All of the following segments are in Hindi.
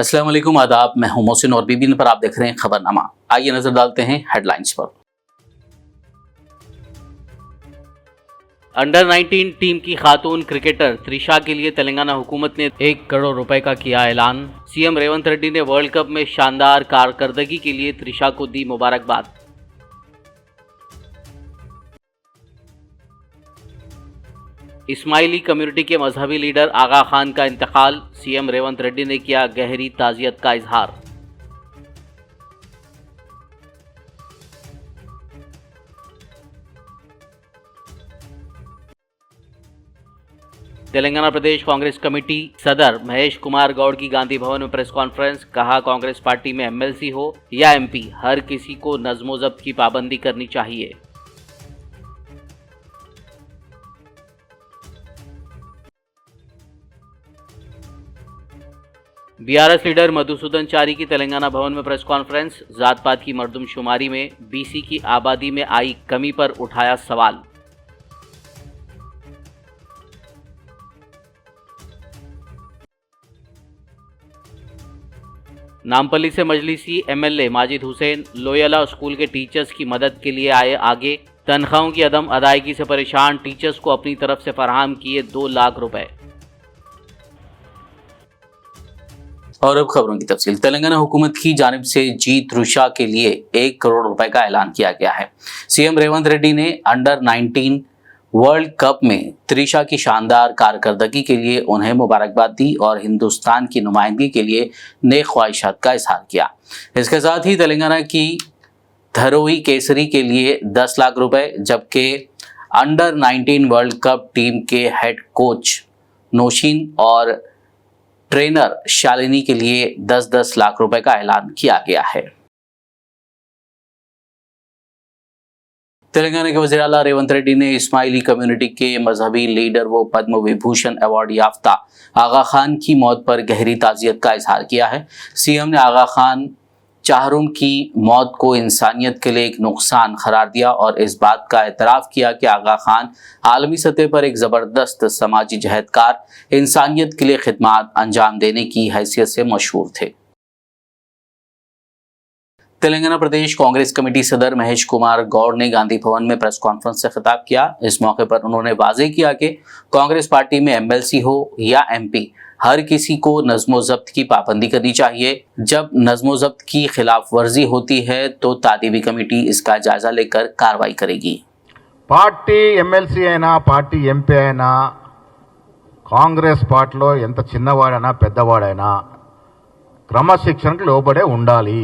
अस्सलाम वालेकुम, आदाब। मैं हूं मोहसिन और बीबीएन पर आप देख रहे हैं खबरनामा। आइए नजर डालते हैं हेडलाइंस पर। अंडर 19 टीम की खातून क्रिकेटर त्रिशा के लिए तेलंगाना हुकूमत ने 1 करोड़ रुपए का किया ऐलान। सीएम रेवंत रेड्डी ने वर्ल्ड कप में शानदार कारकर्दगी के लिए त्रिशा को दी मुबारकबाद। इस्माइली कम्युनिटी के मजहबी लीडर आगा खान का इंतकाल, सीएम रेवंत रेड्डी ने किया गहरी ताज़ियत का इजहार। तेलंगाना प्रदेश कांग्रेस कमेटी सदर महेश कुमार गौड़ की गांधी भवन में प्रेस कॉन्फ्रेंस, कहा कांग्रेस पार्टी में एमएलसी हो या एमपी, हर किसी को नज्म ज़ब्त की पाबंदी करनी चाहिए। बीआरएस लीडर मधुसूदन चारी की तेलंगाना भवन में प्रेस कॉन्फ्रेंस, जात पात की मर्दमशुमारी में बीसी की आबादी में आई कमी पर उठाया सवाल। नामपल्ली से मजलिसी MLA Majid Hussain Loyola school के टीचर्स की मदद के लिए आए आगे, तनख्वाहों की अदम अदायगी से परेशान टीचर्स को अपनी तरफ से फराहम किए 2 लाख रुपए। और अब खबरों की तफसील। तेलंगाना हुकूमत की जानिब से जी त्रिशा के लिए 1 करोड़ रुपए का ऐलान किया गया है। सीएम रेवंत रेड्डी ने अंडर 19 वर्ल्ड कप में त्रिशा की शानदार कारकर्दगी के लिए उन्हें मुबारकबाद दी और हिंदुस्तान की नुमाइंदगी के लिए नेक ख्वाहिशात का इजहार किया। इसके साथ ही तेलंगाना की धरोही केसरी के लिए 10 लाख रुपए, जबकि अंडर 19 वर्ल्ड कप टीम के हेड कोच नौशीन और ट्रेनर शालिनी के लिए 10-10 लाख रुपए का ऐलान किया गया है। तेलंगाना के वज़ीर आला रेवंत रेड्डी ने इस्माइली कम्युनिटी के मजहबी लीडर व पद्म विभूषण अवार्ड याफ्ता आगा खान की मौत पर गहरी ताज़ियत का इजहार किया है। सीएम ने आगा खान चाहरुम की मौत को इंसानियत के लिए एक नुकसान करार दिया और इस बात का एतराफ़ किया कि आगा खान आलमी सतह पर एक ज़बरदस्त समाजी जहदकार, इंसानियत के लिए खिदमात अंजाम देने की हैसियत से मशहूर थे। तेलंगाना प्रदेश कांग्रेस कमेटी सदर महेश कुमार गौड़ ने गांधी भवन में प्रेस कॉन्फ्रेंस से खिताब किया। इस मौके पर उन्होंने वाज़ेह किया कि कांग्रेस पार्टी में एमएलसी हो या एमपी, हर किसी को नज़्म ज़ब्त की पाबंदी करनी चाहिए। जब नज़्म ज़ब्त की खिलाफ वर्जी होती है तो तादीबी कमेटी इसका जायजा लेकर कार्रवाई करेगी। पार्टी एमएलसी అయినా पार्टी ఎంపీ అయినా కాంగ్రెస్ పార్టీలో ఎంత చిన్నవాడైనా పెద్దవాడైనా క్రమశిక్షణకు లోబడే ఉండాలి।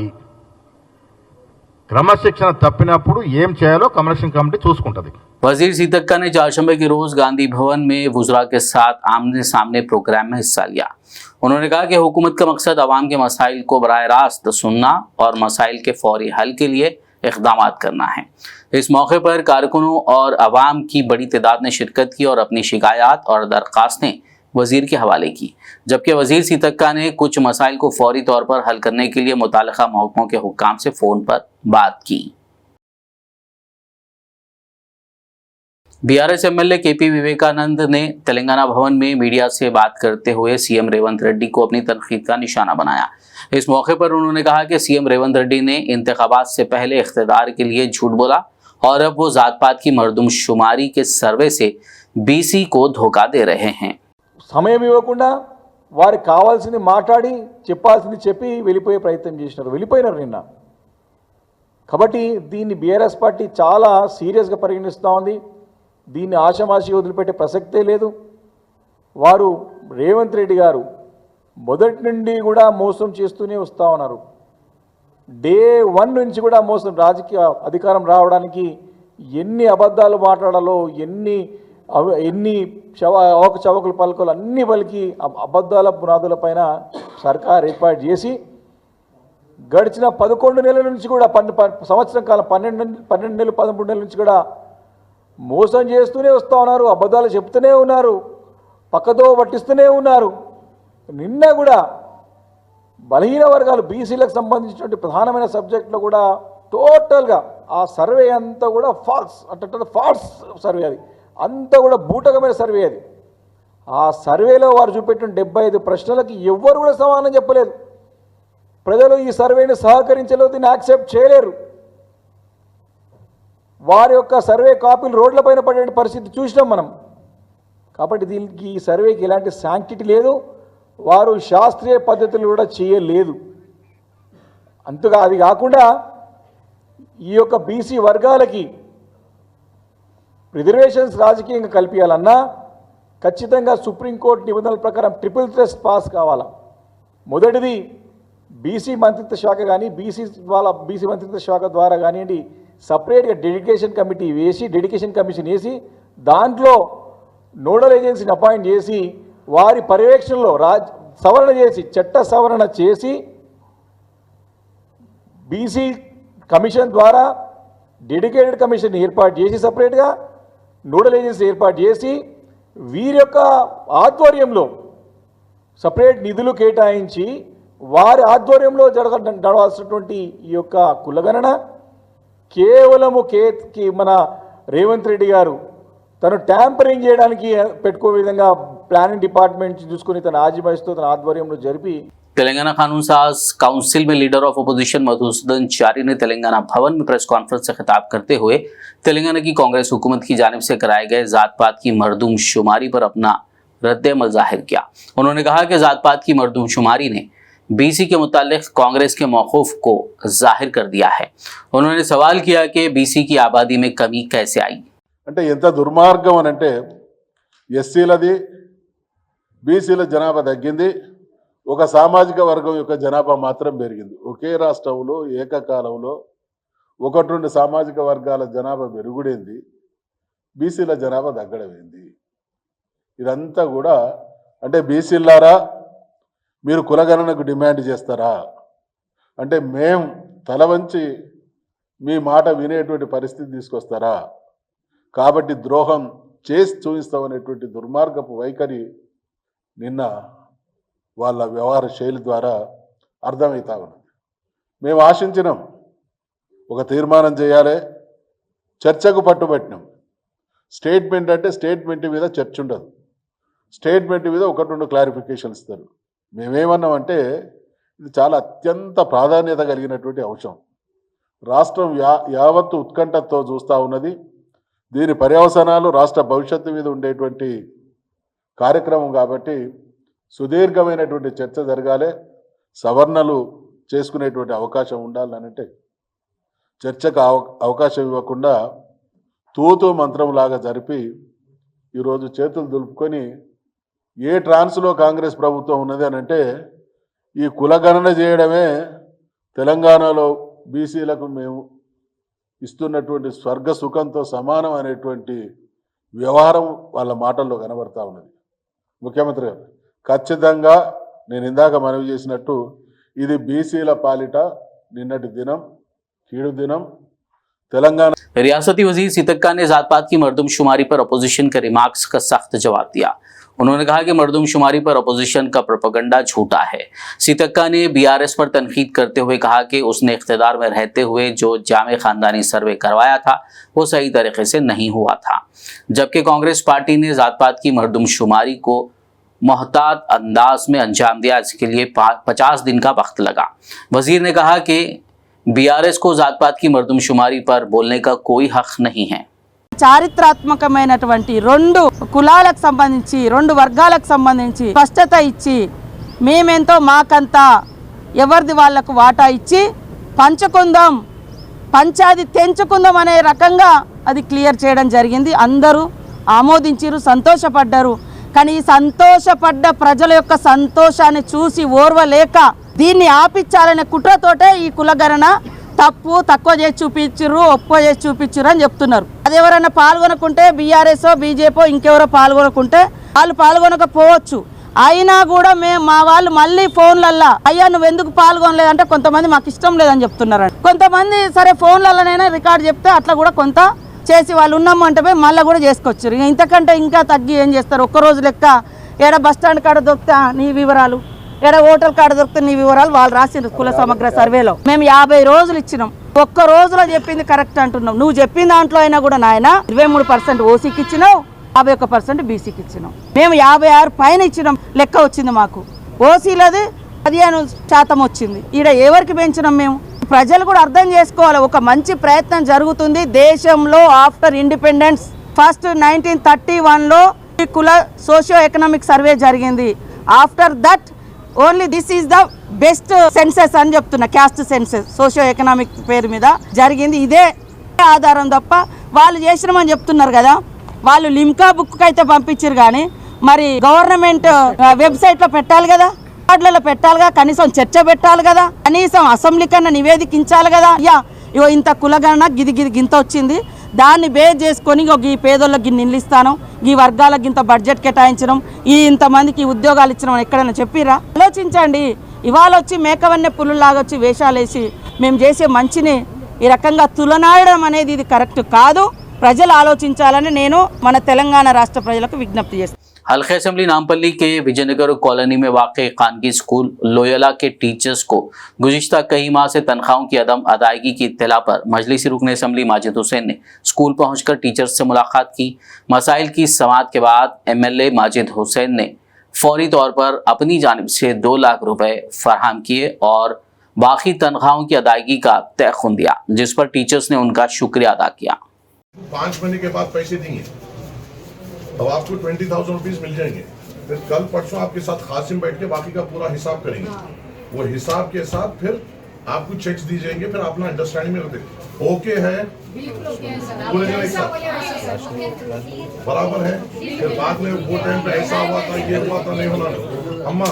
క్రమశిక్షణ తప్పినప్పుడు ఏం చేయాలో కమిషన్ కమిటీ చూసుకుంటది। वजीर सीतक्का ने चारशंबे के रोज गांधी भवन में वुज़रा के साथ आमने सामने प्रोग्राम में हिस्सा लिया। उन्होंने कहा कि हुकूमत का मकसद आवाम के मसाइल को बराह रास्त सुनना और मसाइल के फौरी हल के लिए इक़दाम करना है। इस मौके पर कारकुनों और आवाम की बड़ी तादाद ने शिरकत की और अपनी शिकायत और दरख्वास्तें वजीर के हवाले की, जबकि वजीर सीतक्का ने कुछ मसाइल को फौरी तौर पर हल करने के लिए मुताल्लिक़ा महकमों के हुक्काम से फ़ोन पर बात की। बीआरएस एमएलए केपी विवेकानंद ने तेलंगाना भवन में मीडिया से बात करते हुए सीएम रेवंत रेड्डी को अपनी तनकीद का निशाना बनाया। इस मौके पर उन्होंने कहा कि सीएम रेवंत रेड्डी ने इंतखाबात से पहले इख्तिदार के लिए झूठ बोला और अब वो जात पात की मर्दमशुमारी के सर्वे से बीसी को धोखा दे रहे हैं। సమయం ఇవ్వకుండా వారికి కావాల్సింది మాట్లాడి చెప్పాల్సింది చెప్పి వెళ్ళిపోయే ప్రయత్నం చేశారు, వెళ్ళిపోయినారు నిన్న। కాబట్టి దీన్ని బీఆర్ఎస్ పార్టీ చాలా సీరియస్గా పరిగణిస్తూ ఉంది। దీన్ని ఆషామాషి వదిలిపెట్టే ప్రసక్తే లేదు। వారు రేవంత్ రెడ్డి గారు మొదటి నుండి కూడా మోసం చేస్తూనే వస్తూ ఉన్నారు। డే 1 నుంచి కూడా మోసం, రాజకీయ అధికారం రావడానికి ఎన్ని అబద్ధాలు మాట్లాడాలో, ఎన్ని అవకచవకలు పలుకులు అన్నీ పలికి అబద్ధాల పునాదులపైన సర్కార్ ఏర్పాటు చేసి గడిచిన 11 నెలల నుంచి కూడా సంవత్సరం కాలం 12 నెలలు 13 నెలల నుంచి కూడా మోసం చేస్తూనే వస్తూ ఉన్నారు, అబద్ధాలు చెప్తూనే ఉన్నారు, పక్కదో పట్టిస్తూనే ఉన్నారు। నిన్న కూడా బలహీన వర్గాలు బీసీలకు సంబంధించినటువంటి ప్రధానమైన సబ్జెక్టులో కూడా టోటల్గా ఆ సర్వే అంతా కూడా ఫాల్స్ సర్వే, అది అంతా కూడా బూటకమైన సర్వే అది। ఆ సర్వేలో వారు చూపెట్టిన 75 ప్రశ్నలకి ఎవ్వరు కూడా సమాధానం చెప్పలేదు। ప్రజలు ఈ సర్వేని సహకరించలేదు, దీన్ని యాక్సెప్ట్ చేయలేరు. వారి యొక్క సర్వే కాపీలు రోడ్లపైన పడే పరిస్థితి చూసినాం మనం. కాబట్టి దీనికి ఈ సర్వేకి ఎలాంటి శాంక్టిటీ లేదు, వారు శాస్త్రీయ పద్ధతులు కూడా చేయలేదు. అంతగా అది కాకుండా ఈ యొక్క బీసీ వర్గాలకి రిజర్వేషన్స్ రాజకీయంగా కల్పించాలన్నా ఖచ్చితంగా సుప్రీంకోర్టు నిబంధనల ప్రకారం ట్రిపుల్ థ్రెస్ట్ పాస్ కావాలా. మొదటిది బీసీ మంత్రిత్వ శాఖ కానీ బీసీ మంత్రిత్వ శాఖ ద్వారా కానివ్వండి సపరేట్గా డెడికేషన్ కమిషన్ వేసి దాంట్లో నోడల్ ఏజెన్సీని అపాయింట్ చేసి వారి పర్యవేక్షణలో సవరణ చేసి చట్ట సవరణ చేసి బీసీ కమిషన్ ద్వారా డెడికేటెడ్ కమిషన్ ఏర్పాటు చేసి సపరేట్గా నోడల్ ఏజెన్సీ ఏర్పాటు చేసి వీరి యొక్క ఆధ్వర్యంలో సపరేట్ నిధులు కేటాయించి వారి ఆధ్వర్యంలో నడవాల్సినటువంటి ఈ యొక్క కులగణన కేవలము మన రేవంత్ రెడ్డి గారు తను ట్యాంపరింగ్ చేయడానికి పెట్టుకో విధంగా ప్లానింగ్ డిపార్ట్మెంట్ చూసుకుని తన ఆజిమాయిస్తూ తన ఆధ్వర్యంలో జరిపి तेलंगाना कानून साज काउंसिल में लीडर ऑफ अपोजिशन मधुसूदन चारी ने तेलंगाना भवन में प्रेस कॉन्फ्रेंस से खिताब करते हुए तेलंगाना की कांग्रेस हुकूमत की जानिब से कराए गए जात पात की मरदूमशुमारी पर अपना रद्द-ए-अमल जाहिर किया। उन्होंने कहा कि जात पात की मरदूमशुमारी ने बीसी के मुतालिक कांग्रेस के मौक़िफ़ को जाहिर कर दिया है। उन्होंने सवाल किया कि बीसी की आबादी में कमी कैसे आई। అంటే ఎంత దుర్మార్గం అని అంటే ఎస్సీలది బీసీల జనాభా తగ్గింది, ఒక సామాజిక వర్గం యొక్క జనాభా మాత్రం పెరిగింది. ఒకే రాష్ట్రంలో ఏకకాలంలో 1-2 సామాజిక వర్గాల జనాభా పెరుగుడైంది, బీసీల జనాభా తగ్గడమైంది. ఇదంతా కూడా అంటే బీసీలారా మీరు కులగణనకు డిమాండ్ చేస్తారా అంటే మేము తల వంచి మీ మాట వినేటువంటి పరిస్థితి తీసుకొస్తారా, కాబట్టి ద్రోహం చేసి చూపిస్తామనేటువంటి దుర్మార్గపు వైఖరి నిన్న వాళ్ళ వ్యవహార శైలి ద్వారా అర్థమవుతా ఉన్నది. మేము ఆశించినాం, ఒక తీర్మానం చేయాలి, చర్చకు పట్టుబట్టినాం. స్టేట్మెంట్ అంటే స్టేట్మెంట్ మీద చర్చ ఉండదు, స్టేట్మెంట్ మీద 1-2 క్లారిఫికేషన్ ఇస్తారు. మేమేమన్నామంటే ఇది చాలా అత్యంత ప్రాధాన్యత కలిగినటువంటి అంశం, రాష్ట్రం యావత్తు ఉత్కంఠతో చూస్తూ ఉన్నది. దీని పర్యవసానాలు రాష్ట్ర భవిష్యత్తు మీద ఉండేటువంటి కార్యక్రమం కాబట్టి సుదీర్ఘమైనటువంటి చర్చ జరగాలి, సవరణలు చేసుకునేటువంటి అవకాశం ఉండాలనంటే చర్చకు అవకాశం ఇవ్వకుండా తూతూ మంత్రంలాగా జరిపి ఈరోజు చేతులు దులుపుకొని ఏ ట్రాన్స్లో కాంగ్రెస్ ప్రభుత్వం ఉన్నది అని అంటే ఈ కులగణన చేయడమే తెలంగాణలో బీసీలకు మేము ఇస్తున్నటువంటి స్వర్గ సుఖంతో సమానం అనేటువంటి వ్యవహారం వాళ్ళ మాటల్లో కనబడతా ఉన్నది. ముఖ్యమంత్రి గారు ఖచ్చితంగా నేను ఇందాక మనవి చేసినట్టు ఇది బీసీల పాలిట నిన్నటి దినం కీడు దినం. तेलंगाना रियासती वजीर सीतक्का ने जात पात की मरदूमशुमारी पर अपोजिशन के रिमार्क्स का सख्त जवाब दिया। उन्होंने कहा कि मरदूमशुमारी पर अपोजिशन का प्रोपेगेंडा झूठा है। सीतक्का ने बीआरएस पर तनकीद करते हुए कहा कि उसने इख्तिदार में रहते हुए जो जामे खानदानी सर्वे करवाया था वो सही तरीके से नहीं हुआ था, जबकि कांग्रेस पार्टी ने जात पात की मरदूमशुमारी को मोहतात अंदाज में अंजाम दिया, इसके लिए 50 दिन का वक्त लगा। वजीर ने कहा कि बीआरएस को जात पात की मरदूमशुमारी पर बोलने का कोई हक नहीं है। చారిత్రాత్మకమైనటువంటి 2 కులాలకు సంబంధించి 2 వర్గాలకు సంబంధించి స్పష్టత ఇచ్చి మేమెంతో మాకంతా ఎవరిది వాళ్లకు వాటా ఇచ్చి పంచుకుందాం, పంచాది తెంచుకుందాం అనే రకంగా అది క్లియర్ చేయడం జరిగింది. అందరూ ఆమోదించారు, సంతోషపడ్డారు. కానీ ఈ సంతోషపడ్డ ప్రజల యొక్క సంతోషాన్ని చూసి ఓర్వలేక దీన్ని ఆపించాలనే కుట్రతోటే ఈ కులగణన తక్కువ చేసి చూపించారు, ఒప్పుకో చేసి చూపించారు అని చెప్తున్నారు. అది ఎవరైనా పాల్గొనకుంటే బీఆర్ఎస్ బీజేపీ ఇంకెవరో పాల్గొనకుంటే వాళ్ళు పాల్గొనకపోవచ్చు, అయినా కూడా మా వాళ్ళు మళ్ళీ ఫోన్లల్లో అయ్యా నువ్వు ఎందుకు పాల్గొనలేదంటే కొంతమంది మాకు ఇష్టం లేదని చెప్తున్నారు. కొంతమంది సరే ఫోన్లలోనైనా రికార్డు చెప్తే అట్లా కూడా కొంత చేసి వాళ్ళు ఉన్నాము అంటే మళ్ళీ కూడా చేసుకొచ్చారు. ఇంతకంటే ఇంకా తగ్గి ఏం చేస్తారు? ఒక్కరోజు లెక్క ఏడ బస్ స్టాండ్ కాడ దొరికితే నీ వివరాలు, ఏడ హోటల్ కాడ దొరికితే నీ వివరాలు వాళ్ళు రాసిన కుల సమగ్ర సర్వేలో మేము 50 రోజులు ఇచ్చినాం. ఒక్క రోజులో చెప్పింది కరెక్ట్ అంటున్నాం. నువ్వు చెప్పిన దాంట్లో అయినా కూడా నాయన 23% ఓసీకి ఇచ్చినావు, 51% బీసీకి ఇచ్చినాం. మేము 56 పైన ఇచ్చినాం లెక్క వచ్చింది మాకు. ఓసీలది 15% వచ్చింది. ఈడ ఎవరికి పెంచినాం మేము? ప్రజలు కూడా అర్థం చేసుకోవాలి. ఒక మంచి ప్రయత్నం జరుగుతుంది దేశంలో. ఆఫ్టర్ ఇండిపెండెన్స్ ఫస్ట్ 1931లో కుల సోషియో ఎకనామిక్ సర్వే జరిగింది. After that only this is the best census అని చెప్తున్నా. క్యాస్ట్ సెన్సెస్ సోషియో ఎకనామిక్ పేరు మీద జరిగింది. ఇదే ఆధారం తప్ప వాళ్ళు చేసినామని చెప్తున్నారు కదా. వాళ్ళు లిమ్కా బుక్ అయితే పంపించారు కానీ మరి గవర్నమెంట్ వెబ్సైట్లో పెట్టాలి కదా, వాటిలలో పెట్టాలిగా, కనీసం చర్చ పెట్టాలి కదా, కనీసం అసెంబ్లీ కన్నా నివేదించాలి కదా. ఇగో ఇంత కులగణ గింత వచ్చింది, దాన్ని బేస్ చేసుకొని ఈ పేదోళ్ళకి నిల్లు ఇస్తాను, ఈ వర్గాలకు ఇంత బడ్జెట్ కేటాయించడం, ఇంతమందికి ఉద్యోగాలు ఇచ్చడం ఎక్కడైనా చెప్పిరా? ఆలోచించండి. ఇవాళ వచ్చి మేకవన్నే పుల్లులాగా వచ్చి వేషాలు వేసి మేము చేసే మంచిని ఈ రకంగా తులనాడడం అనేది ఇది కరెక్ట్ కాదు. ప్రజలు ఆలోచించాలని నేను మన తెలంగాణ రాష్ట్ర ప్రజలకు విజ్ఞప్తి చేస్తాను. हल्का असेंबली नामपल्ली के विजयनगर कॉलोनी में वाक़ खानगी स्कूल लोयला के टीचर्स को गुज़िश्ता कई माह से तनख्वाहों की अदम अदायगी की इत्तला पर मजलिसी रुकन असेंबली माजिद हुसैन ने स्कूल पहुंचकर टीचर्स से मुलाकात की। मसाइल की समाअत के बाद MLA माजिद हुसैन ने फौरी तौर पर अपनी जानिब से 2 लाख रुपए फराहम किए और बाकी तनख्वाहों की अदायगी का तयखुन दिया, जिस पर टीचर्स ने उनका शुक्रिया अदा किया। 5 महीने के बाद पैसे देंगे, अब आपको 20,000 रुपीज मिल जाएंगे। फिर कल परसों आपके साथ खासिम बैठ के बाकी का पूरा हिसाब करेंगे। वो हिसाब के साथ फिर आपको चेक्स दी जाएंगे, फिर अपना अंडरस्टैंडिंग में रखते ओके है, पूरे जने एक साथ बराबर है। फिर बाद में वो टाइम पे ऐसा हुआ था, ये हुआ था, नहीं होना अम्मा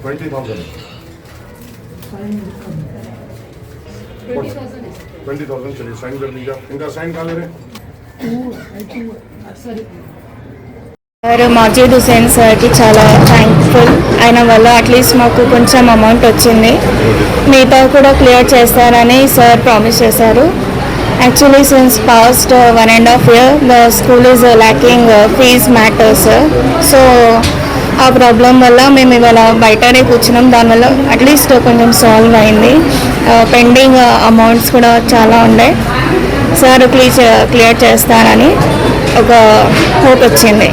20,000 चलिए साइन कर लीजिए। इनका साइन कहाँ ले रहे हैं? సార్ మాజిద్ హుసేన్ సార్కి చాలా థ్యాంక్ఫుల్. ఆయన వల్ల అట్లీస్ట్ మాకు కొంచెం అమౌంట్ వచ్చింది, మిగతా కూడా క్లియర్ చేస్తారని సార్ ప్రామిస్ చేశారు. Actually since past 1.5 year the school is lacking fees matters. So ఆ ప్రాబ్లం వల్ల మేము ఇవాళ బయటనే కూర్చున్నాం. దానివల్ల అట్లీస్ట్ కొంచెం సాల్వ్ అయింది. పెండింగ్ అమౌంట్స్ కూడా చాలా ఉండే, సార్ క్లియర్ చేస్తారని ఒక హోప్ వచ్చింది.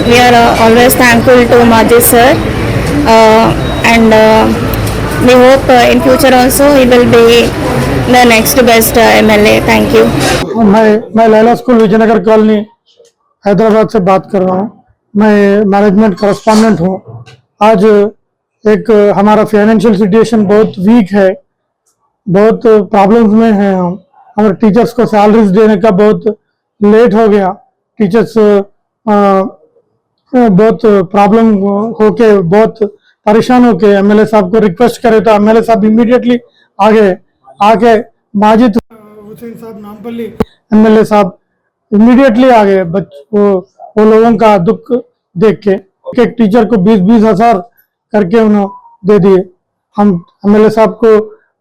We are always thankful to Majid sir and we hope in future also he will be the next best MLA. Thank you. मैं लैला स्कूल विजयनगर कॉलोनी हैदराबाद से बात कर रहा हूँ. मैं मैनेजमेंट करस्पॉन्डेंट हूँ. आज एक हमारा फाइनेंशियल सिचुएशन बहुत वीक है, बहुत प्रॉब्लम्स में है हम. हमारे टीचर्स को सैलरीज देने का बहुत लेट हो गया. टीचर्स बहुत प्रॉब्लम होके बहुत परेशान होके MLA साहब को रिक्वेस्ट करे तो MLA साहब इमीडिएटली आके माजिद हुसैन साहब नामपल्ली MLA साहब इमीडिएटली आ गए. वो लोगों का दुख देख के एक टीचर को 20-20 हजार करके उन्होंने दे दिए. हम MLA साहब को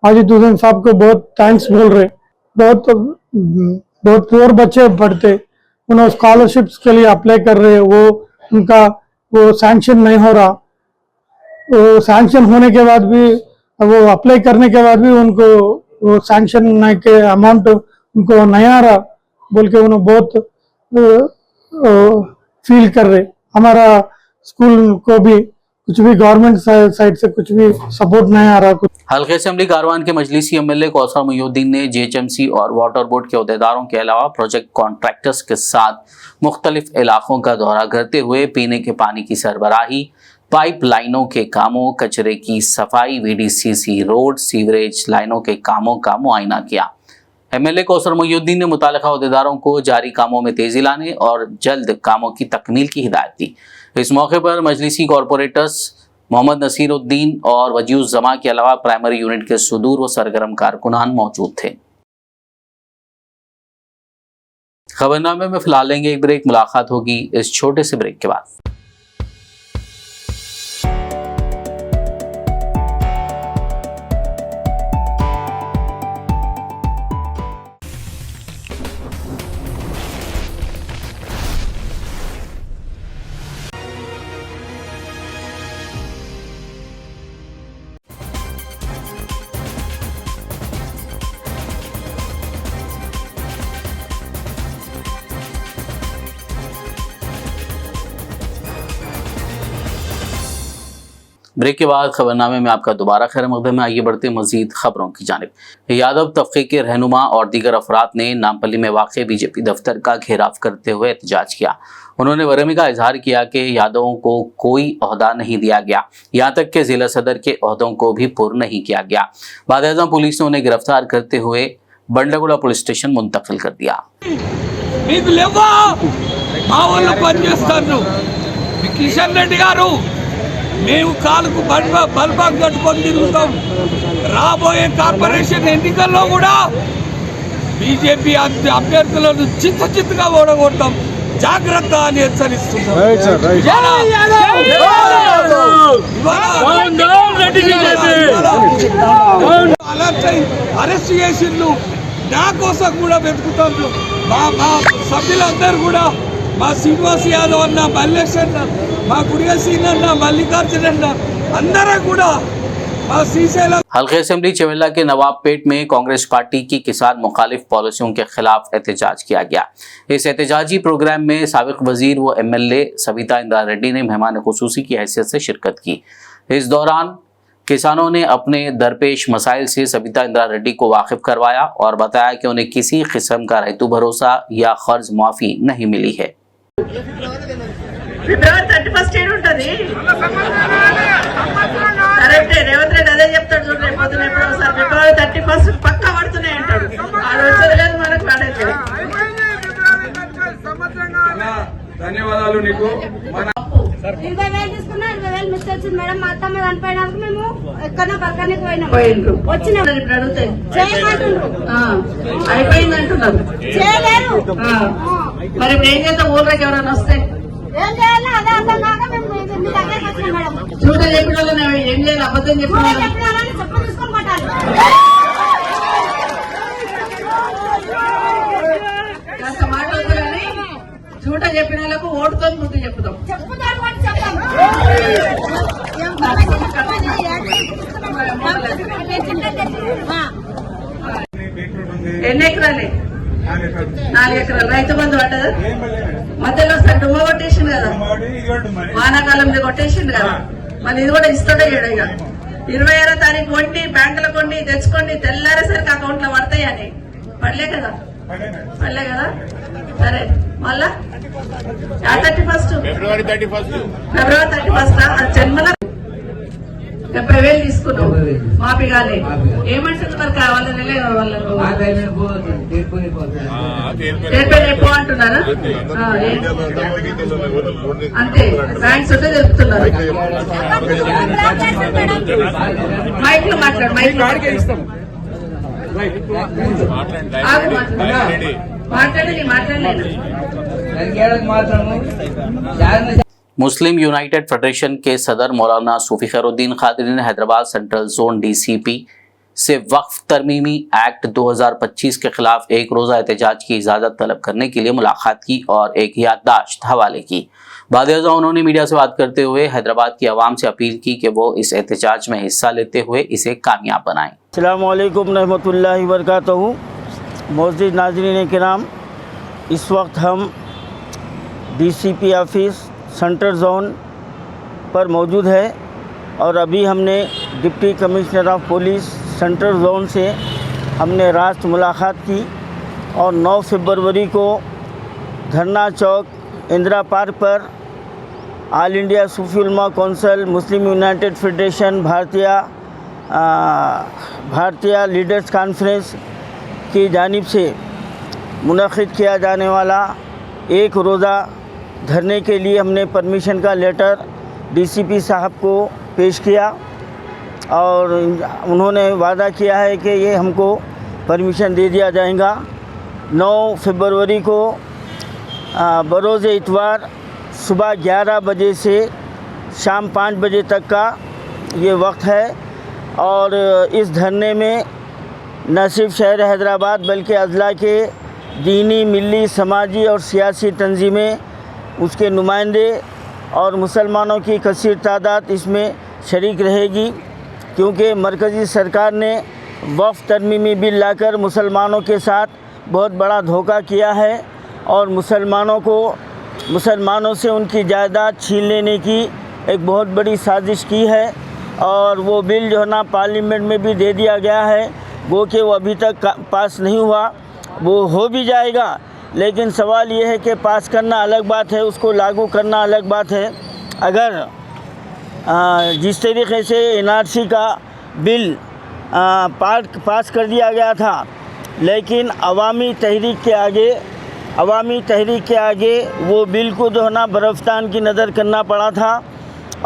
माजिद हुसैन साहब को बहुत थैंक्स बोल रहे. बहुत पुअर बच्चे पढ़ते, उन्होंने स्कॉलरशिप्स के लिए अप्लाई कर रहे, उनका वो सैंक्शन नहीं हो रहा. वो सैंक्शन होने के बाद भी, वो अप्लाई करने के बाद भी उनको वो सैंक्शन के अमाउंट उनको नहीं आ रहा बोल के उन्होंने बहुत फील कर रहे. हमारा स्कूल को भी कुछ भी गवर्नमेंट साइड से कुछ भी सपोर्ट नहीं आ रहा. हल्के असेंबली कारवान के मजलिसी MLA कौसर मुहिउद्दीन ने JHMC और वाटर बोर्ड के अहदेदारों के अलावा प्रोजेक्ट कॉन्ट्रैक्टर्स के साथ मुख्तलिफ इलाकों का दौरा करते हुए पीने के पानी की सरबराही, पाइप लाइनों के कामों, कचरे की सफाई, VDCC रोड, सीवरेज लाइनों के कामों का मुआयना किया. MLA कौसर मुहिउद्दीन ने मुताल्लिका अहदेदारों को जारी कामों में तेजी लाने और जल्द कामों की तकमील की हिदायत दी. इस मौके पर मजलिसी कॉरपोरेटर्स मोहम्मद नसीरुद्दीन और वजीउज जमा के अलावा प्राइमरी यूनिट के सुदूर व सरगर्म कारकुनान मौजूद थे. खबरनामे में फिलहाल लेंगे एक ब्रेक. मुलाकात होगी इस छोटे से ब्रेक के बाद. ब्रेक के बाद खबरनामे में आपका दोबारा खैर मकदम है। आइए बढ़ते मजीद खबरों की जानिब। यादव तबके के रहनुमा और दीगर अफराद ने नामपल्ली में वाक़ बीजेपी दफ्तर का घेराव करते हुए एहतजाज किया। उन्होंने बरहमी का इजहार किया कि यादवों को कोई ओहदा नहीं दिया गया, यहाँ तक कि जिला सदर के ओहदों को भी पुर नहीं किया गया। बाद पुलिस ने उन्हें गिरफ्तार करते हुए बंडगुड़ा पुलिस स्टेशन मुंतकिल कर दिया। కిషన్ రెడ్డి గారు మేము కాలుకు బల్బాగ్ కట్టుకొని తిరుగుతాం. రాబోయే కార్పొరేషన్ ఎన్నికల్లో కూడా బీజేపీ అభ్యర్థులను చిత్తచిత్తుగా ఓడగొడతాం. జాగ్రత్త అని హెచ్చరిస్తున్నాం. అరెస్ట్ చేసిండ్రు, నా కోసం కూడా వెతుకుతాం. మా సభ్యులందరూ కూడా మా శ్రీనివాస్ యాదవ్ అన్న, మల్లేష్ అన్న, మా గుడిగసీన్ అన్న, మల్లికార్జున అన్న అందరూ కూడా మా శ్రీశైలం। हल्के असेंबली चवेला के नवाबपेट में कांग्रेस पार्टी की किसान मुखालिफ पॉलिसियों के खिलाफ एहतजाज किया गया। इस एहतजाजी प्रोग्राम में साबिक वजीर व MLA सविता इंदिरा रेड्डी ने मेहमान खुसूसी की हैसियत से शिरकत की। इस दौरान किसानों ने अपने दरपेश मसाइल से सविता इंदिरा रेड्डी को वाकिफ करवाया और बताया कि उन्हें किसी किस्म का रैतु भरोसा या कर्ज माफी नहीं मिली है। ఫిబ్రవరి 31 ఏడు ఉంటది కరెక్టే రేవంత్ రెడ్డి అదే చెప్తాడు చూడండి రేపొద్దున ఎప్పుడో ఒకసారి ఫిబ్రవరి 31 పక్కా పడుతున్నాయి అంటాడు ఆడు వచ్చేది లేదు మనకు పడేది ధన్యవాదాలు నీకు 20,000 తీసుకున్నా 20,000 మిస్ వచ్చింది మేడం మా అత్తమ్మ చనిపోయినాక మేము ఎక్కడో బర్కానికి పోయినాం వచ్చినాం ఇప్పుడు అడుగుతాయి చేయమంటుండ్రు అయిపోయింది అంటున్నారు చేయలేరు మరి ఇప్పుడు ఏం చేద్దాం ఊళ్ళకి ఎవరైనా వస్తే ఏం చేయాలి అదే అర్థం కాక మేము మీ దగ్గరికి వచ్చినాం మేడం చూడ చెప్పిన వాళ్ళు ఏం చేయాలి అబద్ధం చెప్పిన చెప్పినారని చెప్పు తీసుకొని కొట్టాలి కాస్త మాట్లాడుతారని చూట చెప్పిన వాళ్ళకు ఓటుతో ముందు చెప్తాం చెప్పుతారు వాటి చెప్తాం ఎన్ని ఎకరాలే 4 ఎకరాలు రైతు బంధు పడ్డదా మధ్యలో సార్ డుమ్మ కొట్టేసిండు కదా వానాకాలంలో కొట్టేసిండు కదా మళ్ళీ ఇది కూడా ఇస్తాడే ఇక 26వ తారీఖు వండి బ్యాంకుల కొండి తెచ్చుకోండి తెల్లారేసరికి అకౌంట్ లో పడతాయని పడలే కదా సరే మళ్ళా 31 ఫిబ్రవరి 31 జన్మల 70,000 తీసుకున్నావు మాపి కాలే ఏమంటుంది మరి కావాలని లేదు వాళ్ళకు రేపు అంటున్నారా అంతే బ్యాంక్స్ ఉంటే తెలుపుతున్నారు మైక్ లో మాట్లాడు మాట్లాడలేదు मुस्लिम यूनाइटेड फेडरेशन के सदर मौलाना सूफी खैरुद्दीन कादरी ने हैदराबाद सेंट्रल जोन DCP से वक्फ तरमीमी एक्ट 2025 के खिलाफ एक रोज़ा एहतजाज की इजाज़त तलब करने के लिए मुलाकात की और एक याददाश्त हवाले की। बाद उन्होंने मीडिया से बात करते हुए हैदराबाद की आवाम से अपील की कि वो इस एहतजाज में हिस्सा लेते हुए इसे कामयाब बनाएं। अस्सलामु अलैकुम रहमतुल्लाहि व बरकातहू। मौजूद नाज़रीन किराम, इस वक्त हम DCP ऑफिस सेंट्रल जोन पर मौजूद है और अभी हमने deputy commissioner of police central zone से हमने रात मुलाकात की और 9 फरवरी को धरना चौक इंदिरा पार्क पर ऑल इंडिया सूफी उलमा कौंसिल, मुस्लिम यूनाइटेड फेडरेशन, भारतीय लीडर्स कॉन्फ्रेंस की जानिब से मुनक़िद किया जाने वाला एक रोज़ा धरने के लिए हमने परमिशन का लेटर DCP साहब को पेश किया और उन्होंने वादा किया है कि ये हमको परमिशन दे दिया जाएगा। 9 फरवरी को बरोज़ इतवार सुबह 11 बजे से शाम 5 बजे तक का ये वक्त है और इस धरने में न सिर्फ शहर हैदराबाद बल्कि अज़ला के दीनी, मिली, समाजी और सियासी तंजीमें, उसके नुमाइंदे और मुसलमानों की कसीर तादाद इसमें शरीक रहेगी, क्योंकि मरकज़ी सरकार ने वक्फ तरमीमी बिल लाकर मुसलमानों के साथ बहुत बड़ा धोखा किया है और मुसलमानों से उनकी जायदाद छीन लेने की एक बहुत बड़ी साजिश की है और वो बिल जो है ना पार्लियामेंट में भी दे दिया गया है, वो कि वो अभी तक पास नहीं हुआ। वो हो भी जाएगा, लेकिन सवाल ये है कि पास करना अलग बात है, उसको लागू करना अलग बात है। अगर जिस तरीके से NRC का बिल पास कर दिया गया था, लेकिन अवामी तहरीक के आगे वो बिल को जो है ना बरफ्तान की नज़र करना पड़ा था।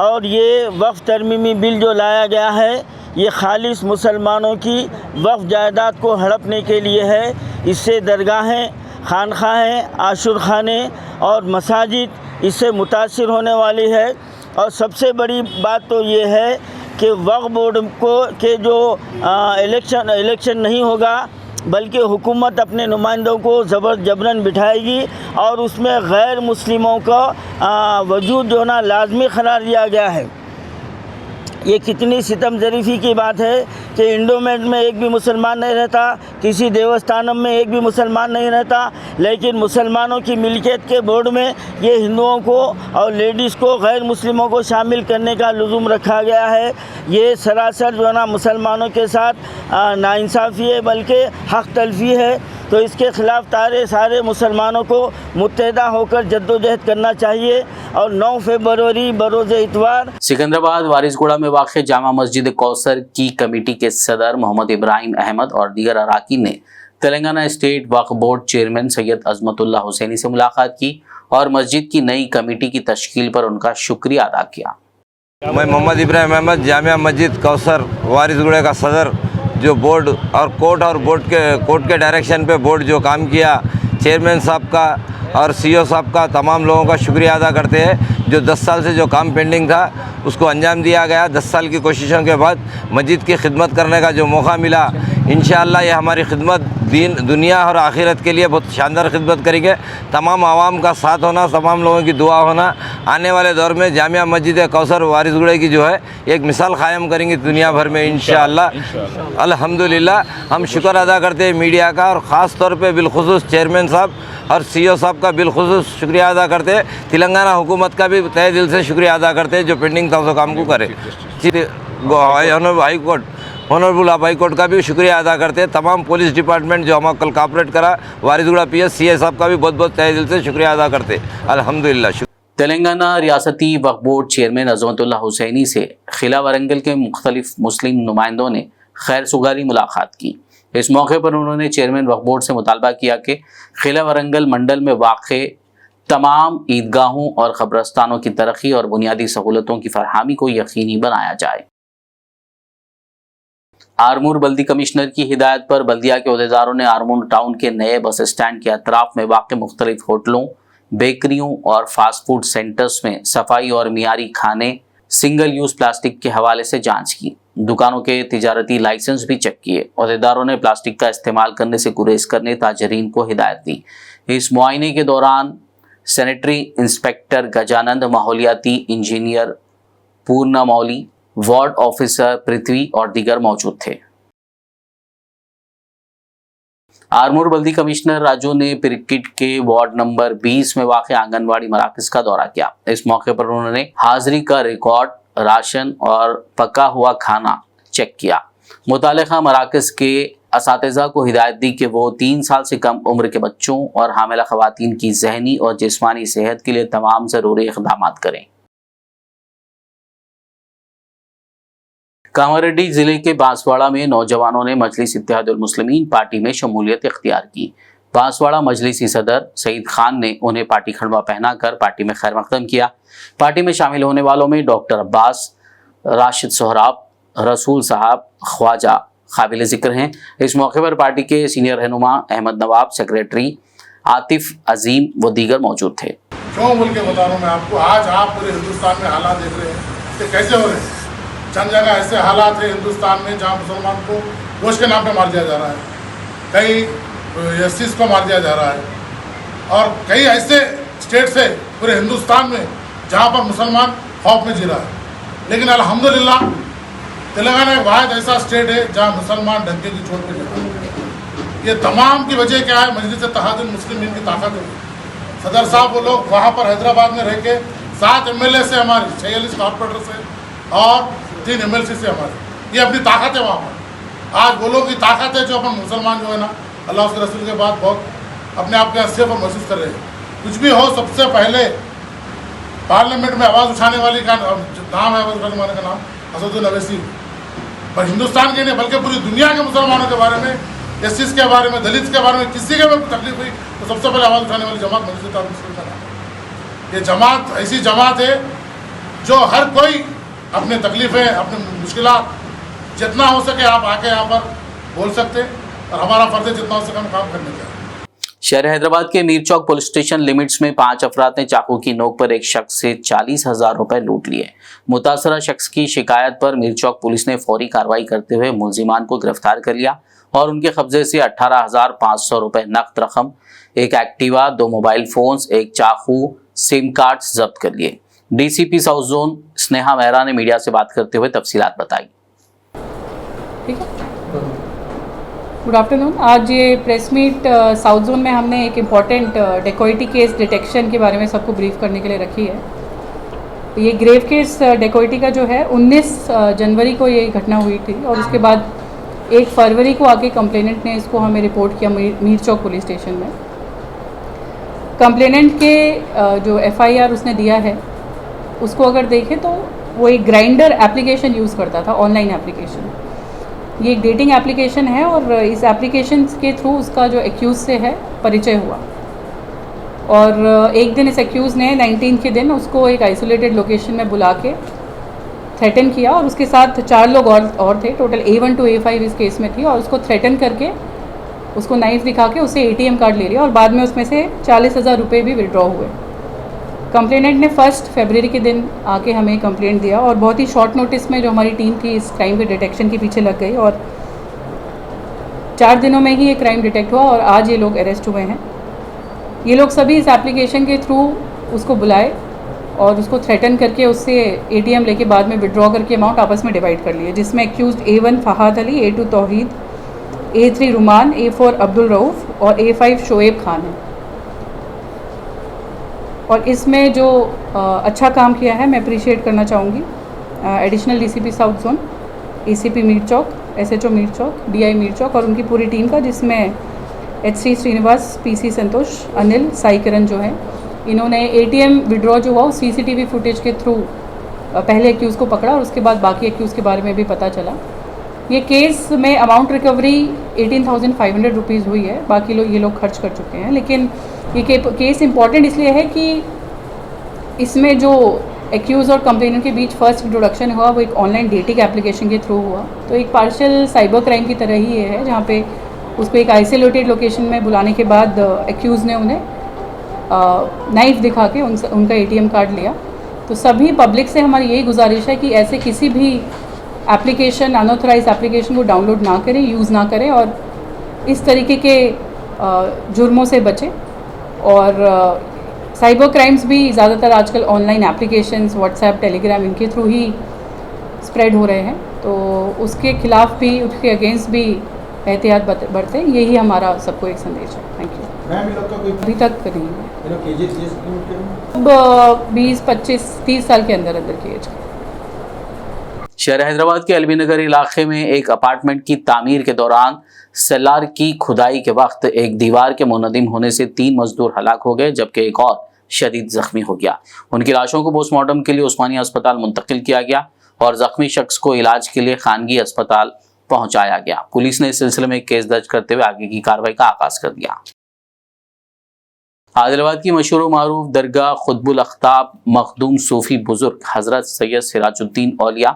और ये वक्फ तरमीमी बिल जो लाया गया है, ये खालिस मुसलमानों की वक्फ जायदाद को हड़पने के लिए है। इससे दरगाहें, खानखाहें, आशुर खाने और मसाजिद इससे मुतासिर होने वाली है। और सबसे बड़ी बात तो ये है कि वक्फ बोर्ड को के जो इलेक्शन नहीं होगा, बल्कि हुकूमत अपने नुमाइंदों को जबरन बिठाएगी और उसमें गैर मुस्लिमों का वजूद जो ना लाजमी करार दिया गया है। ये कितनी सितम ज़रीफ़ी की बात है कि इंडोमेंट में एक भी मुसलमान नहीं रहता, किसी देवस्थानम में एक भी मुसलमान नहीं रहता, लेकिन मुसलमानों की मिल्कियत के बोर्ड में ये हिंदुओं को और लेडीज़ को, गैर मुस्लिमों को शामिल करने का लुज़ुम रखा गया है। ये सरासर जो है ना मुसलमानों के साथ नाइंसाफ़ी है, बल्कि हक़ तलफ़ी है। तो इसके ख़िलाफ़ सारे मुसलमानों को मुत्तहिदा होकर जद्दोजहद करना चाहिए। और 9 फरवरी बरोज़ इतवार सिकंदराबाद वारिसगुड़ा में वाक़ जामा मस्जिद कौसर की कमेटी के सदर मोहम्मद इब्राहिम अहमद और दीगर अराकीन ने Telangana state Waqf board chairman Syed Azmatullah Hussaini से मुलाकात की और मस्जिद की नई कमेटी की तश्कील पर उनका शुक्रिया अदा किया। मैं मोहम्मद इब्राहिम अहमद जामिया मस्जिद कौसर वारिसगुड़ा का सदर, जो बोर्ड और कोर्ट के डायरेक्शन पे बोर्ड जो काम किया, चेयरमैन साहब का और CEO साहब का, तमाम लोगों का शुक्रिया अदा करते हैं। जो 10 साल से जो काम पेंडिंग था उसको अंजाम दिया गया। 10 साल की कोशिशों के बाद मस्जिद की खिदमत करने का जो मौका मिला, इंशाअल्लाह ये हमारी खिदमत दीन, दुनिया और आखिरत के लिए बहुत शानदार खिदमत करेंगे। तमाम आवाम का साथ होना, तमाम लोगों की दुआ होना, आने वाले दौर में जामिया मस्जिद कौसर वारिसगुड़ा की जो है एक मिसाल कायम करेंगे दुनिया भर में इंशाअल्लाह। अल्हम्दुलिल्लाह हम शुक्र अदा करते हैं मीडिया का, और ख़ास तौर पे बिलखुसूस चेयरमैन साहब और CEO साहब का बिलखुसूस शुक्रिया अदा करते हैं। तेलंगाना हुकूमत का भी तहे दिल से शुक्रिया अदा करते हैं जो पेंडिंग था उस काम को करे। ऑनरेबल हाई कोर्ट का भी शुक्रिया अदा करते हैं। तमाम पुलिस डिपार्टमेंट जो हमारा कल कॉपरेट करा, वारिसगुड़ा PS CA साहब का भी बहुत बहुत तहे दिल से शुक्रिया अदा करते हैं। अल्हम्दुलिल्लाह। तेलंगाना रियासती वक्फ बोर्ड चेयरमैन अजमतुल्लाह हुसैनी से खिला वरंगल के मुख्तलिफ मुस्लिम नुमाइंदों ने खैर सुगारी मुलाकात की। इस मौके पर उन्होंने चेयरमैन वक्फ बोर्ड से मुतालबा किया कि खिला वरंगल मंडल में वाक़े तमाम ईदगाहों और क़ब्रस्तानों की तरक्की और बुनियादी सहूलतों की फरहमी को यकीनी बनाया जाए। आरमूर बल्दी कमिश्नर की हिदायत पर बल्दिया के अहदेदारों ने आरमूर टाउन के नए बस स्टैंड के अतराफ में वाक़े मुख्तलिफ होटलों, बेकरियों और फास्ट फूड सेंटर्स में सफाई और मियारी खाने, सिंगल यूज़ प्लास्टिक के हवाले से जांच की। दुकानों के तिजारती लाइसेंस भी चेक किए। अहदेदारों ने प्लास्टिक का इस्तेमाल करने से गुरेज करने ताजरीन को हिदायत दी। इस मुआयने के दौरान सैनिटरी इंस्पेक्टर गजानंद, माहौलियाती इंजीनियर पूर्णा मौली, वार्ड ऑफिसर पृथ्वी और दीगर मौजूद थे। आरमूर बल्दी कमिश्नर राजू ने पिरकिट के वार्ड नंबर 20 में वाक़ आंगनवाड़ी मराकज़ का दौरा किया। इस मौके पर उन्होंने हाजिरी का रिकॉर्ड, राशन और पका हुआ खाना चेक किया। मुतालिका मराकज़ के असातिज़ा को हिदायत दी कि वो 3 साल से कम उम्र के बच्चों और हामिला ख़वातीन की ज़हनी और जिस्मानी सेहत के लिए तमाम ज़रूरी इक़दाम करें। कामारेड्डी जिले के बांसवाड़ा में नौजवानों ने मजलिस इत्तेहादुल मुस्लिमीन पार्टी में शमूलियत इख्तियार की। बांसवाड़ा मजलिसी सदर सईद खान ने उन्हें पार्टी खड़वा पहनाकर पार्टी में खैर मकदम किया। पार्टी में शामिल होने वालों में डॉक्टर अब्बास, राशिद सोहराब, रसूल साहब, ख्वाजा काबिल जिक्र हैं। इस मौके पर पार्टी के सीनियर रहनुमा अहमद नवाब, सेक्रेटरी आतिफ अजीम व दीगर मौजूद थे। क्यों बोल के बता रहा हूँ मैं आपको, आज आप पूरे हिंदुस्तान में हालात देख रहे हैं कि कैसे हो रहे हैं। चंद जगह ऐसे हालात है हिंदुस्तान में जहाँ मुसलमान को गोश्त के नाम पे मार दिया जा रहा है, कई SCs को मार दिया जा रहा है, और कई ऐसे स्टेट से पूरे हिंदुस्तान में जहाँ पर मुसलमान खौफ में जी रहा है। लेकिन अल्हम्दुलिल्लाह तेलंगाना एक वाहिद ऐसा स्टेट है जहाँ मुसलमान डंके की चोट पे जी रहा है। ये तमाम की वजह क्या है? मजलिस इत्तेहादुल मुस्लिमीन की ताकत है। सदर साहब वो लोग वहाँ पर हैदराबाद में रह के 7 MLA से हमारे, 46 कॉर्पोरेटर से और 3 MLC से हमारे। ये अपनी ताकत है वहाँ पर। आज वो लोग की ताकत है जो अपन मुसलमान जो है ना, अल्लाह उसके रसूल के बाद बहुत अपने आप के सेफ और महसूस कर रहे हैं। कुछ भी हो, सबसे पहले पार्लियामेंट में आवाज़ उठाने वाली का नाम है, आवाज़ उठाने वाले का नाम असदुद्दीन अवैसी। पर हिंदुस्तान के नहीं बल्कि पूरी दुनिया के मुसलमानों के बारे में, एससीज के बारे में, दलित के बारे में, किसी के भी तकलीफ हुई तो सबसे पहले आवाज़ उठाने वाली जमात मजलिस इत्तेहाद मुस्लिमीन का नाम है। ये जमात ऐसी जमात है जो हर कोई अपनी तकलीफ़ें, अपनी मुश्किलात जितना हो सके आप आके यहाँ पर बोल सकते हैं और हमारा फर्ज है जितना हो सके हम काम करने का। शहर हैदराबाद के मीर चौक पुलिस स्टेशन लिमिट्स में 5 अफराद ने चाकू की नोक पर एक शख्स से 40,000 रुपए लूट लिए। मुतासरा शख्स की शिकायत पर मीर चौक पुलिस ने फौरी कार्रवाई करते हुए मुलजिमान को गिरफ्तार कर लिया और उनके कब्जे से 18,500 रुपए नकद रकम, एक एक्टिवा, 2 मोबाइल फोन्स, एक चाकू, सिम कार्ड्स जब्त कर लिए। DCP south zone Sneha Mehra ने मीडिया से बात करते हुए तफसीलात बताई। Good afternoon. आज ये प्रेस मीट साउथ जोन में हमने एक इम्पॉर्टेंट डेकोइटी केस डिटेक्शन के बारे में सबको ब्रीफ करने के लिए रखी है। ये ग्रेव केस डेकोइटी का जो है 19 जनवरी को ये घटना हुई थी और उसके बाद 1 फरवरी को आके कंप्लेनेंट ने इसको हमें रिपोर्ट किया मीर चौक पुलिस स्टेशन में। कंप्लेनेंट के जो FIR उसने दिया है उसको अगर देखें तो वो एक ग्राइंडर एप्लीकेशन यूज़ करता था, ऑनलाइन एप्लीकेशन। ये एक डेटिंग एप्लीकेशन है और इस एप्लीकेशन के थ्रू उसका जो एक्यूज़ से है परिचय हुआ और एक दिन इस एक्यूज़ ने 19 के दिन उसको एक आइसोलेटेड लोकेशन में बुला के थ्रेटन किया और उसके साथ 4 लोग और थे। टोटल A1 to A5 इस केस में थी और उसको थ्रेटन करके उसको नाइफ दिखा के उससे ATM कार्ड ले लिया और बाद में उसमें से 40,000 रुपये भी विड्रॉ हुए। कंप्लेनेंट ने 1 फरवरी के दिन आके हमें कंप्लेंट दिया और बहुत ही शॉर्ट नोटिस में जो हमारी टीम थी इस क्राइम के डिटेक्शन के पीछे लग गई और 4 दिनों में ही ये क्राइम डिटेक्ट हुआ और आज ये लोग अरेस्ट हुए हैं। ये लोग सभी इस एप्लीकेशन के थ्रू उसको बुलाए और उसको थ्रेटन करके उससे ATM लेके बाद में विड्रॉ करके अमाउंट आपस में डिवाइड कर लिए, जिसमें accused A1 Fahad Ali, A2 तौहीद, A3 रुमान, A4 अब्दुल रऊफ़ और A5 शोएब खान है। और इसमें जो अच्छा काम किया है मैं अप्रिशिएट करना चाहूँगी additional DCP south zone, ACP Mir Chowk, SHO Mir Chowk, DI Mir Chowk और उनकी पूरी टीम का, जिसमें HC श्रीनिवास, PC संतोष, अनिल, साई किरण जो है। इन्होंने ATM विड्रॉ जो हुआ CCTV फुटेज के थ्रू पहले एक्यूज़ को पकड़ा और उसके बाद बाकी एक्यूज़ के बारे में भी पता चला। ये केस में अमाउंट रिकवरी 18,500 रुपीज़ हुई है, बाकी लोग ये लोग खर्च कर चुके हैं। लेकिन ये केस इम्पॉर्टेंट इसलिए है कि इसमें जो एक्यूज़ और कंप्लेनेंट के बीच फर्स्ट इंट्रोडक्शन हुआ वो एक ऑनलाइन डेटिंग एप्लीकेशन के थ्रू हुआ। तो एक पार्शियल साइबर क्राइम की तरह ही ये है, जहाँ पे उसको एक आइसोलेटेड लोकेशन में बुलाने के बाद एक्यूज़ ने उन्हें नाइफ दिखा के उनका ATM कार्ड लिया। तो सभी पब्लिक से हमारी यही गुजारिश है कि ऐसे किसी भी एप्लीकेशन, अनऑथराइज एप्लीकेशन को डाउनलोड ना करें, यूज़ ना करें और इस तरीके के जुर्मों से बचें। और साइबर क्राइम्स भी ज़्यादातर आजकल ऑनलाइन एप्लीकेशंस, व्हाट्सएप, टेलीग्राम, इनके थ्रू ही स्प्रेड हो रहे हैं। तो उसके खिलाफ भी, उसके अगेंस्ट भी एहतियात बरतें, यही हमारा सबको एक संदेश है। Thank you. अभी तक नहीं है, अब 20, 25, 30 साल के अंदर की एज। शहर हैदराबाद के एलबी नगर इलाके में एक अपार्टमेंट की तामीर के दौरान सेलार की खुदाई के वक्त एक दीवार के मुनहदिम होने से 3 मजदूर हलाक हो गए, जबकि एक और शदीद जख्मी हो गया। उनकी लाशों को पोस्टमार्टम के लिए उस्मानिया अस्पताल मुंतकिल किया गया और जख्मी शख्स को इलाज के लिए खानगी अस्पताल पहुंचाया गया। पुलिस ने इस सिलसिले में केस दर्ज करते हुए आगे की कार्रवाई का आगाज कर दिया। आदिलाबाद की मशहूर मारूफ दरगाह खुतबुल अख्ताब मखदूम सूफी बुजुर्ग हजरत सैयद सिराजुद्दीन औलिया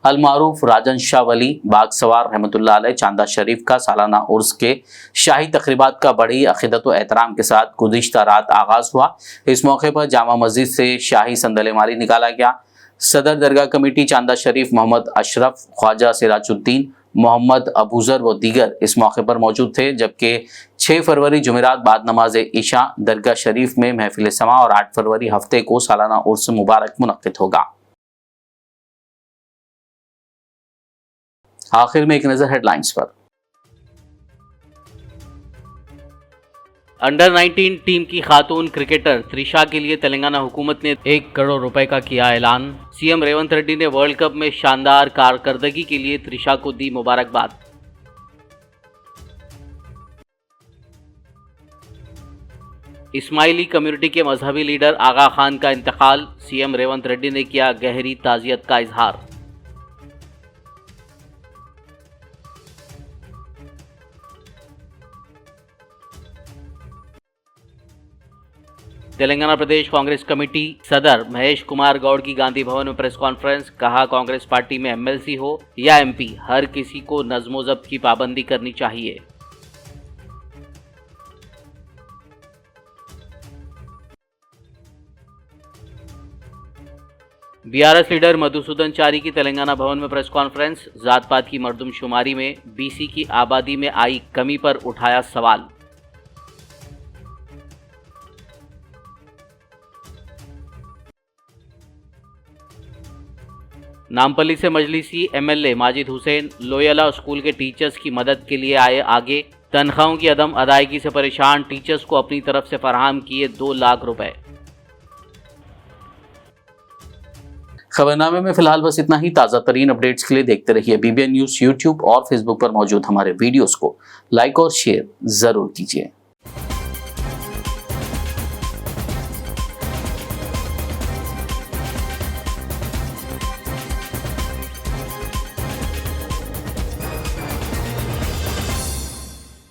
अलमारूफ राजन शाह वली बाग सवार रहमतुल्लाह अलैह चांदा शरीफ का सालाना उर्स के शाही तकरीबात का बड़ी अक़ीदत व एहतराम के साथ गुज़िश्ता रात आगाज़ हुआ। इस मौके पर जामा मस्जिद से शाही संदल माली निकाला गया। सदर दरगाह कमेटी चांदा शरीफ मोहम्मद अशरफ, ख्वाजा सिराजुद्दीन, मोहम्मद अबूजर व दीगर इस मौके पर मौजूद थे। जबकि 6 फरवरी जुमेरात बाद नमाज इशा दरगाह शरीफ में महफिल समा और 8 फरवरी हफ्ते को सालाना उर्स मुबारक मुनक्किद होगा। आखिर में एक नजर हेडलाइंस पर। अंडर 19 टीम की खातून क्रिकेटर त्रिशा के लिए तेलंगाना हुकूमत ने 1 करोड़ रुपए का किया ऐलान। सीएम रेवंत रेड्डी ने वर्ल्ड कप में शानदार कारकर्दगी के लिए त्रिशा को दी मुबारकबाद। इस्माइली कम्युनिटी के मजहबी लीडर आगा खान का इंतकाल, सीएम रेवंत रेड्डी ने किया गहरी ताजियत का इजहार। तेलंगाना प्रदेश कांग्रेस कमेटी सदर महेश कुमार गौड़ की गांधी भवन में प्रेस कॉन्फ्रेंस, कहा कांग्रेस पार्टी में एमएलसी हो या एमपी, हर किसी को नज्म जब्त की पाबंदी करनी चाहिए। बीआरएस लीडर मधुसूदन चारी की तेलंगाना भवन में प्रेस कॉन्फ्रेंस, जात पात की मर्दमशुमारी में बीसी की आबादी में आई कमी पर उठाया सवाल। नामपल्ली से मजलिसी MLA Majid Hussain Loyola school के टीचर्स की मदद के लिए आए आगे, तनख्वाहों की अदम अदायगी से परेशान टीचर्स को अपनी तरफ से फराहम किए 2 लाख रुपए। खबरनामे में फिलहाल बस इतना ही। ताज़ा तरीन अपडेट्स के लिए देखते रहिए BBN न्यूज़ यूट्यूब और फेसबुक पर मौजूद हमारे वीडियोस को लाइक और शेयर जरूर कीजिए।